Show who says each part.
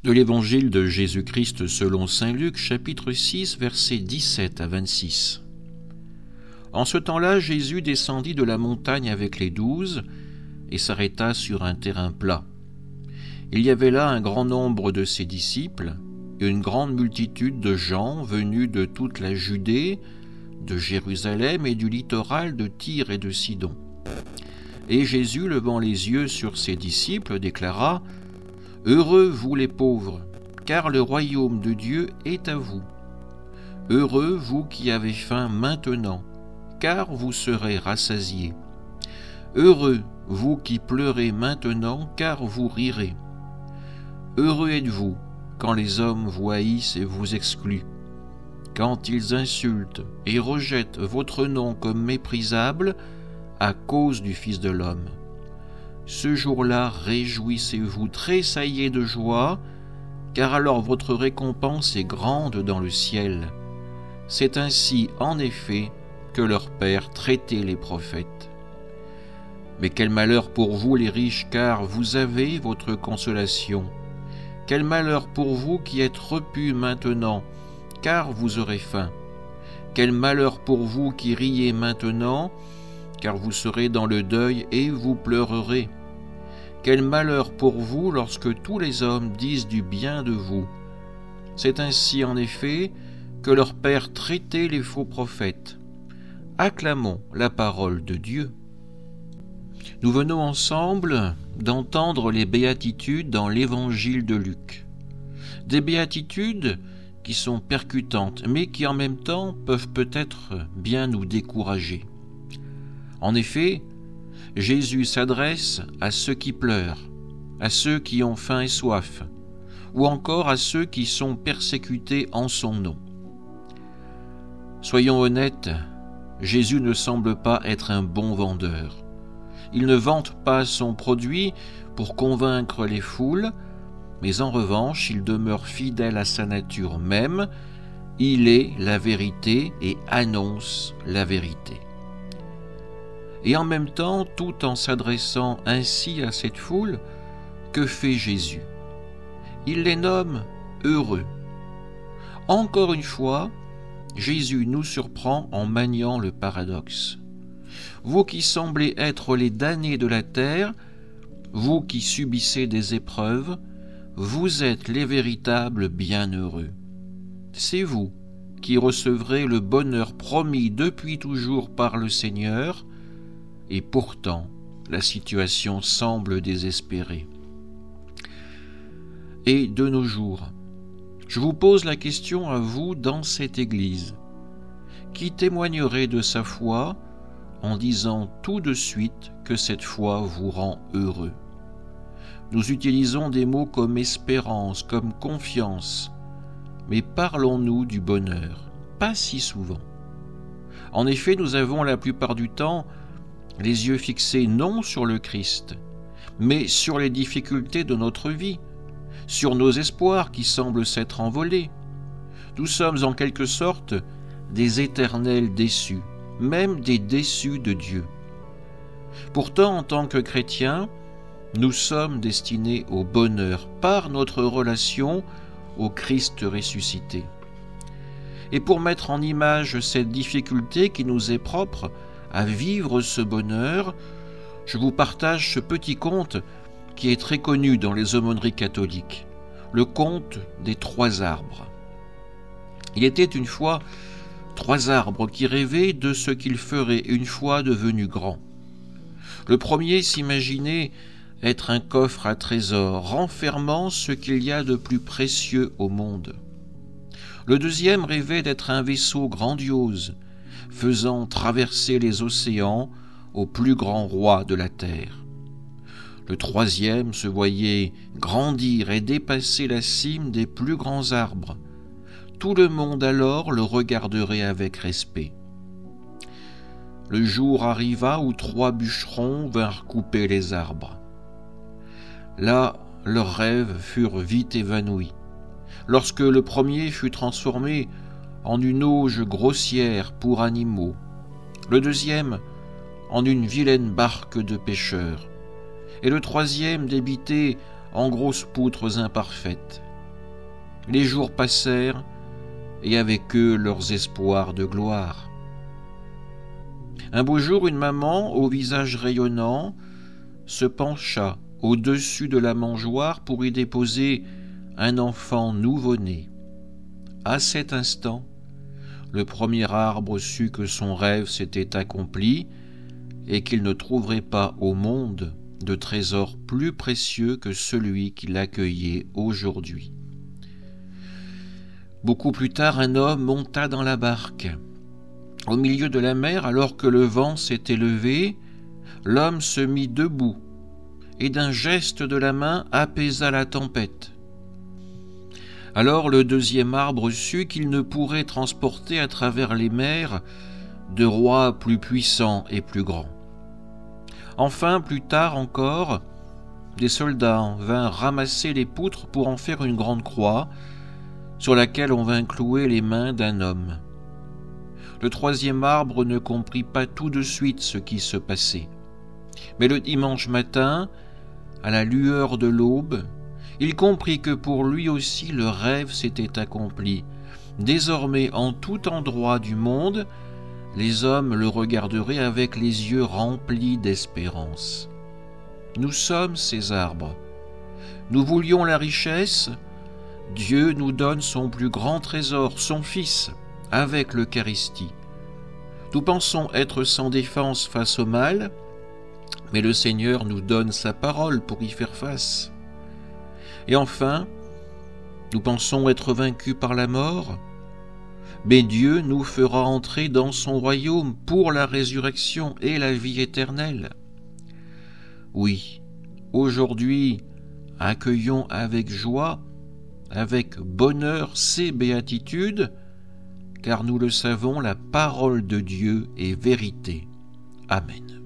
Speaker 1: De l'Évangile de Jésus-Christ selon saint Luc, chapitre 6, versets 17 à 26. En ce temps-là, Jésus descendit de la montagne avec les 12 et s'arrêta sur un terrain plat. Il y avait là un grand nombre de ses disciples et une grande multitude de gens venus de toute la Judée, de Jérusalem et du littoral de Tyr et de Sidon. Et Jésus, levant les yeux sur ses disciples, déclara : « Heureux vous les pauvres, car le royaume de Dieu est à vous. Heureux vous qui avez faim maintenant, car vous serez rassasiés. Heureux vous qui pleurez maintenant, car vous rirez. Heureux êtes-vous quand les hommes vous haïssent et vous excluent, quand ils insultent et rejettent votre nom comme méprisable à cause du Fils de l'homme. Ce jour-là, réjouissez-vous, tressaillez de joie, car alors votre récompense est grande dans le ciel. C'est ainsi, en effet, que leur Père traitait les prophètes. Mais quel malheur pour vous les riches, car vous avez votre consolation. Quel malheur pour vous qui êtes repus maintenant, car vous aurez faim. Quel malheur pour vous qui riez maintenant, car vous serez dans le deuil et vous pleurerez. Quel malheur pour vous lorsque tous les hommes disent du bien de vous. C'est ainsi en effet que leur Père traitait les faux prophètes. Acclamons la parole de Dieu. Nous venons ensemble d'entendre les béatitudes dans l'Évangile de Luc. Des béatitudes qui sont percutantes, mais qui en même temps peuvent peut-être bien nous décourager. En effet, Jésus s'adresse à ceux qui pleurent, à ceux qui ont faim et soif, ou encore à ceux qui sont persécutés en son nom. Soyons honnêtes, Jésus ne semble pas être un bon vendeur. Il ne vante pas son produit pour convaincre les foules, mais en revanche, il demeure fidèle à sa nature même. Il est la vérité et annonce la vérité. Et en même temps, tout en s'adressant ainsi à cette foule, que fait Jésus ? Il les nomme heureux. Encore une fois, Jésus nous surprend en maniant le paradoxe. Vous qui semblez être les damnés de la terre, vous qui subissez des épreuves, vous êtes les véritables bienheureux. C'est vous qui recevrez le bonheur promis depuis toujours par le Seigneur, et pourtant la situation semble désespérée. Et de nos jours, je vous pose la question à vous dans cette Église. Qui témoignerait de sa foi en disant tout de suite que cette foi vous rend heureux? Nous utilisons des mots comme espérance, comme confiance, mais parlons-nous du bonheur? Pas si souvent. En effet, nous avons la plupart du temps les yeux fixés non sur le Christ, mais sur les difficultés de notre vie, sur nos espoirs qui semblent s'être envolés. Nous sommes en quelque sorte des éternels déçus, même des déçus de Dieu. Pourtant, en tant que chrétiens, nous sommes destinés au bonheur par notre relation au Christ ressuscité. Et pour mettre en image cette difficulté qui nous est propre à vivre ce bonheur, je vous partage ce petit conte qui est très connu dans les aumôneries catholiques, le conte des 3 arbres. Il était une fois 3 arbres qui rêvaient de ce qu'ils feraient une fois devenus grands. Le premier s'imaginait être un coffre à trésors renfermant ce qu'il y a de plus précieux au monde. Le deuxième rêvait d'être un vaisseau grandiose, faisant traverser les océans au plus grand roi de la terre. Le troisième se voyait grandir et dépasser la cime des plus grands arbres. Tout le monde alors le regarderait avec respect. Le jour arriva où 3 bûcherons vinrent couper les arbres. Là, leurs rêves furent vite évanouis, lorsque le premier fut transformé en une auge grossière pour animaux, le deuxième en une vilaine barque de pêcheurs, et le troisième débité en grosses poutres imparfaites. Les jours passèrent, et avec eux leurs espoirs de gloire. Un beau jour, une maman, au visage rayonnant, se pencha au-dessus de la mangeoire pour y déposer un enfant nouveau-né. À cet instant, le premier arbre sut que son rêve s'était accompli et qu'il ne trouverait pas au monde de trésor plus précieux que celui qui l'accueillait aujourd'hui. Beaucoup plus tard, un homme monta dans la barque. Au milieu de la mer, alors que le vent s'était levé, l'homme se mit debout et d'un geste de la main apaisa la tempête. Alors le deuxième arbre sut qu'il ne pourrait transporter à travers les mers de rois plus puissants et plus grands. Enfin, plus tard encore, des soldats vinrent ramasser les poutres pour en faire une grande croix sur laquelle on vint clouer les mains d'un homme. Le troisième arbre ne comprit pas tout de suite ce qui se passait. Mais le dimanche matin, à la lueur de l'aube, il comprit que pour lui aussi le rêve s'était accompli. Désormais, en tout endroit du monde, les hommes le regarderaient avec les yeux remplis d'espérance. Nous sommes ces arbres. Nous voulions la richesse. Dieu nous donne son plus grand trésor, son Fils, avec l'Eucharistie. Nous pensons être sans défense face au mal, mais le Seigneur nous donne sa parole pour y faire face. Et enfin, nous pensons être vaincus par la mort, mais Dieu nous fera entrer dans son royaume pour la résurrection et la vie éternelle. Oui, aujourd'hui, accueillons avec joie, avec bonheur ces béatitudes, car nous le savons, la parole de Dieu est vérité. Amen.